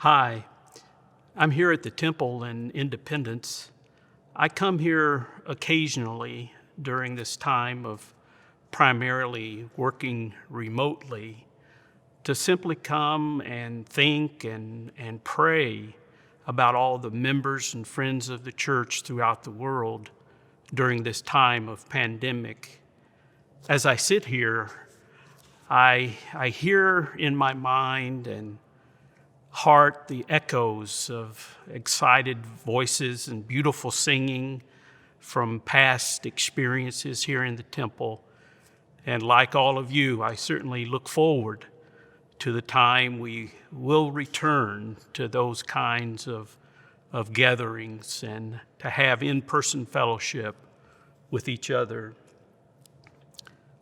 Hi, I'm here at the temple in Independence. I come here occasionally during this time of primarily working remotely to simply come and think and pray about all the members and friends of the church throughout the world during this time of pandemic. As I sit here, I hear in my mind and heart the echoes of excited voices and beautiful singing from past experiences here in the temple. And like all of you, I certainly look forward to the time we will return to those kinds of gatherings and to have in-person fellowship with each other.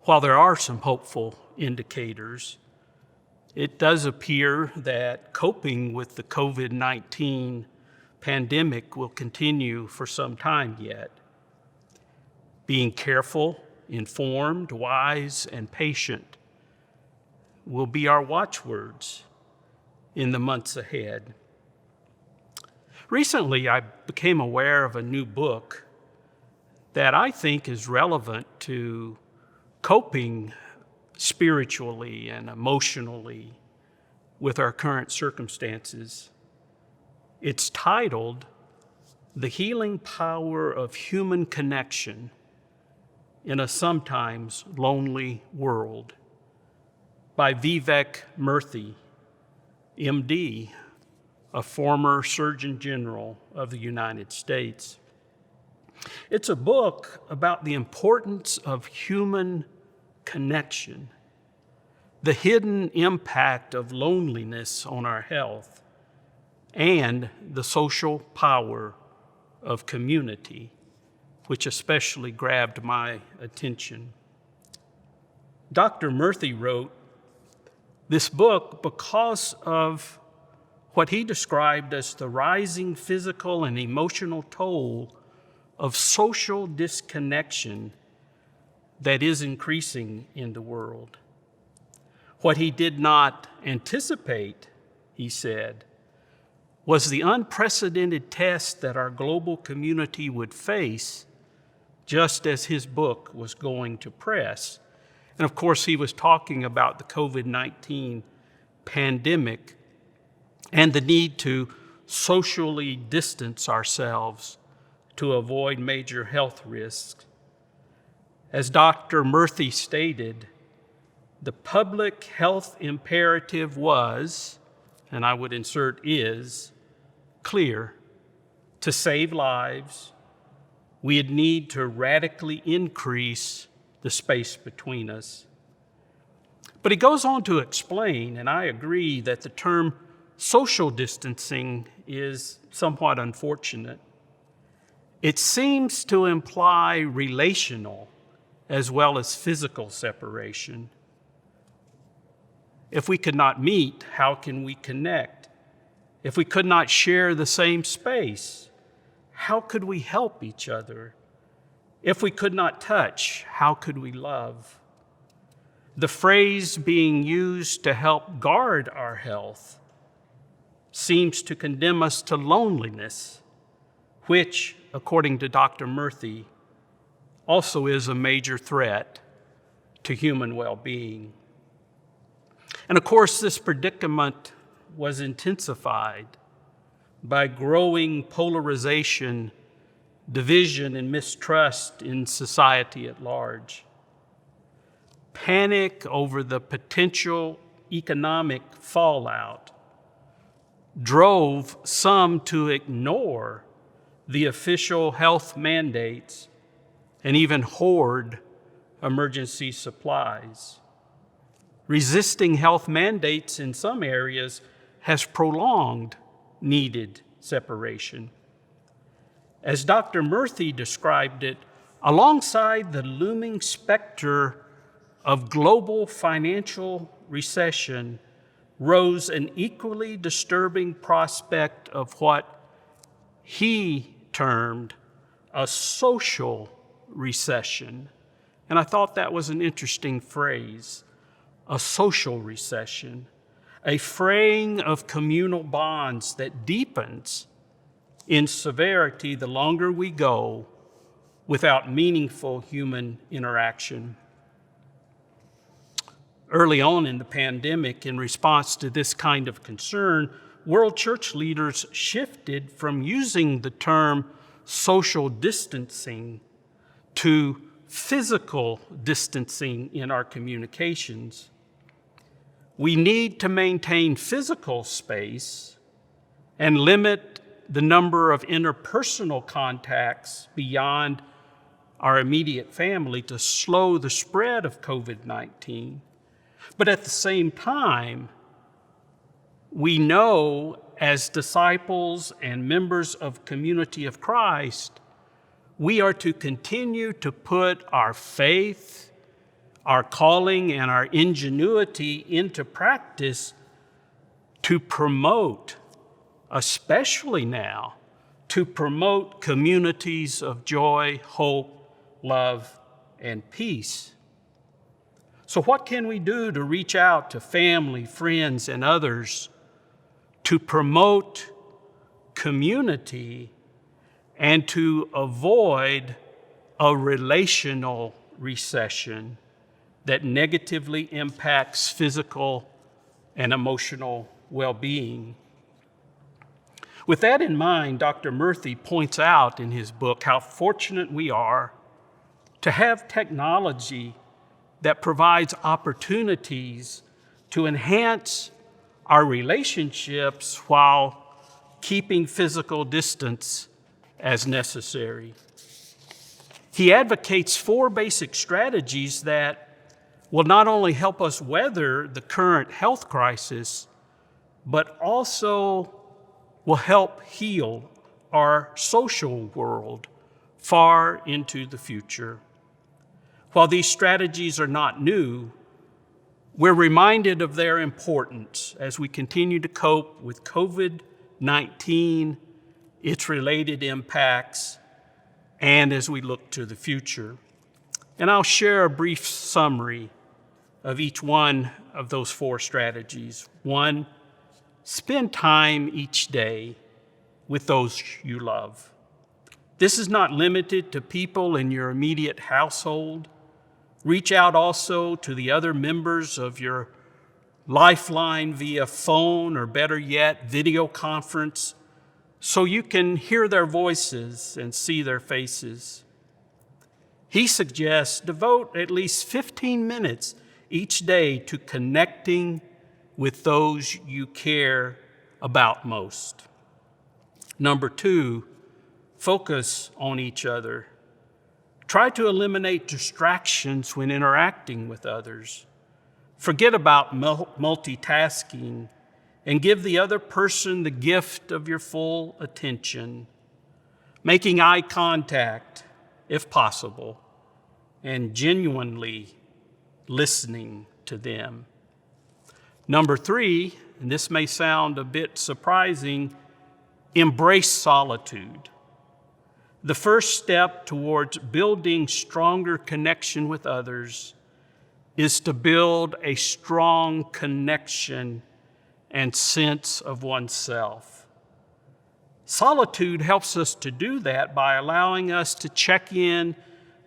While there are some hopeful indicators, it does appear that coping with the COVID-19 pandemic will continue for some time yet. Being careful, informed, wise, and patient will be our watchwords in the months ahead. Recently, I became aware of a new book that I think is relevant to coping spiritually and emotionally with our current circumstances. It's titled The Healing Power of Human Connection in a Sometimes Lonely World by Veazey, MD, a former Surgeon General of the United States. It's a book about the importance of human connection, the hidden impact of loneliness on our health, and the social power of community, which especially grabbed my attention. Dr. Murthy wrote this book because of what he described as the rising physical and emotional toll of social disconnection that is increasing in the world. What he did not anticipate, he said, was the unprecedented test that our global community would face just as his book was going to press. And of course, he was talking about the COVID-19 pandemic and the need to socially distance ourselves to avoid major health risks. As Dr. Murthy stated, the public health imperative was, and I would insert is, clear. To save lives, we'd need to radically increase the space between us. But he goes on to explain, and I agree, that the term social distancing is somewhat unfortunate. It seems to imply relational as well as physical separation. If we could not meet, how can we connect? If we could not share the same space, how could we help each other? If we could not touch, how could we love? The phrase being used to help guard our health seems to condemn us to loneliness, which, according to Dr. Murthy, also is a major threat to human well-being. And of course, this predicament was intensified by growing polarization, division, and mistrust in society at large. Panic over the potential economic fallout drove some to ignore the official health mandates and even hoard emergency supplies. Resisting health mandates in some areas has prolonged needed separation. As Dr. Murthy described it, alongside the looming specter of global financial recession rose an equally disturbing prospect of what he termed a social recession. And I thought that was an interesting phrase, a social recession, a fraying of communal bonds that deepens in severity the longer we go without meaningful human interaction. Early on in the pandemic, in response to this kind of concern, world church leaders shifted from using the term social distancing to physical distancing in our communications. We need to maintain physical space and limit the number of interpersonal contacts beyond our immediate family to slow the spread of COVID-19. But at the same time, we know as disciples and members of community of Christ, we are to continue to put our faith, our calling, and our ingenuity into practice to promote, especially now, to promote communities of joy, hope, love, and peace. So what can we do to reach out to family, friends, and others to promote community and to avoid a relational recession that negatively impacts physical and emotional well-being? With that in mind, Dr. Murthy points out in his book how fortunate we are to have technology that provides opportunities to enhance our relationships while keeping physical distance as necessary. He advocates 4 basic strategies that will not only help us weather the current health crisis, but also will help heal our social world far into the future. While these strategies are not new, we're reminded of their importance as we continue to cope with COVID-19, its related impacts, and as we look to the future. And I'll share a brief summary of each one of those 4 strategies. 1, spend time each day with those you love. This is not limited to people in your immediate household. Reach out also to the other members of your lifeline via phone or better yet, video conference, so you can hear their voices and see their faces. He suggests devote at least 15 minutes each day to connecting with those you care about most. Number 2, focus on each other. Try to eliminate distractions when interacting with others. Forget about multitasking and give the other person the gift of your full attention, making eye contact if possible, and genuinely listening to them. Number 3, and this may sound a bit surprising, embrace solitude. The first step towards building stronger connection with others is to build a strong connection and sense of oneself. Solitude helps us to do that by allowing us to check in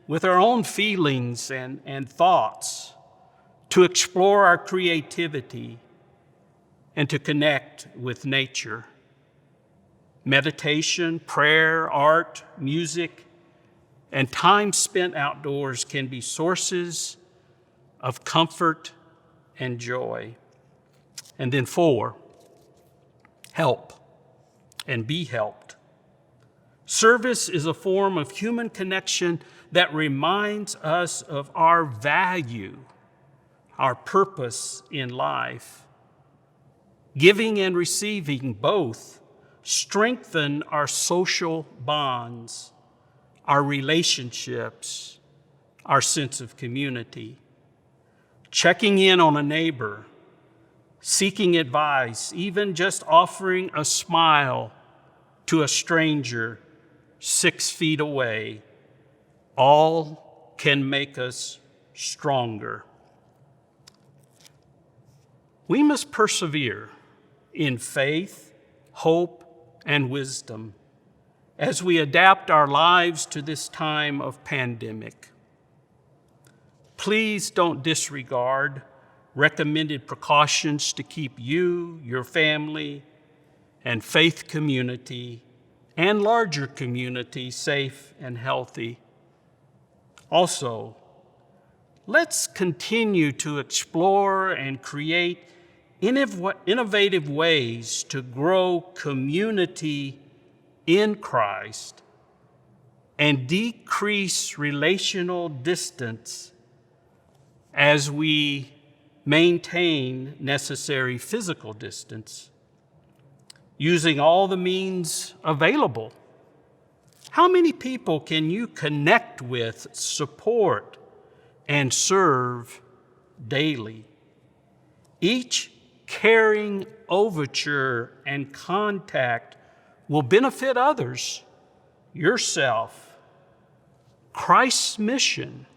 with our own feelings and thoughts, to explore our creativity, and to connect with nature. Meditation, prayer, art, music, and time spent outdoors can be sources of comfort and joy. And then 4, help and be helped. Service is a form of human connection that reminds us of our value, our purpose in life. Giving and receiving both strengthen our social bonds, our relationships, our sense of community. Checking in on a neighbor, seeking advice, even just offering a smile to a stranger 6 feet away, all can make us stronger. We must persevere in faith, hope, and wisdom as we adapt our lives to this time of pandemic. Please don't disregard recommended precautions to keep you, your family, and faith community and larger community safe and healthy. Also, let's continue to explore and create innovative ways to grow community in Christ and decrease relational distance as we maintain necessary physical distance, using all the means available. How many people can you connect with, support, and serve daily? Each caring overture and contact will benefit others, yourself, Christ's mission,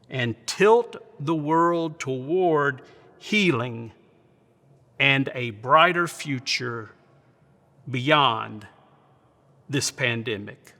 and tilt the world toward healing and a brighter future beyond this pandemic.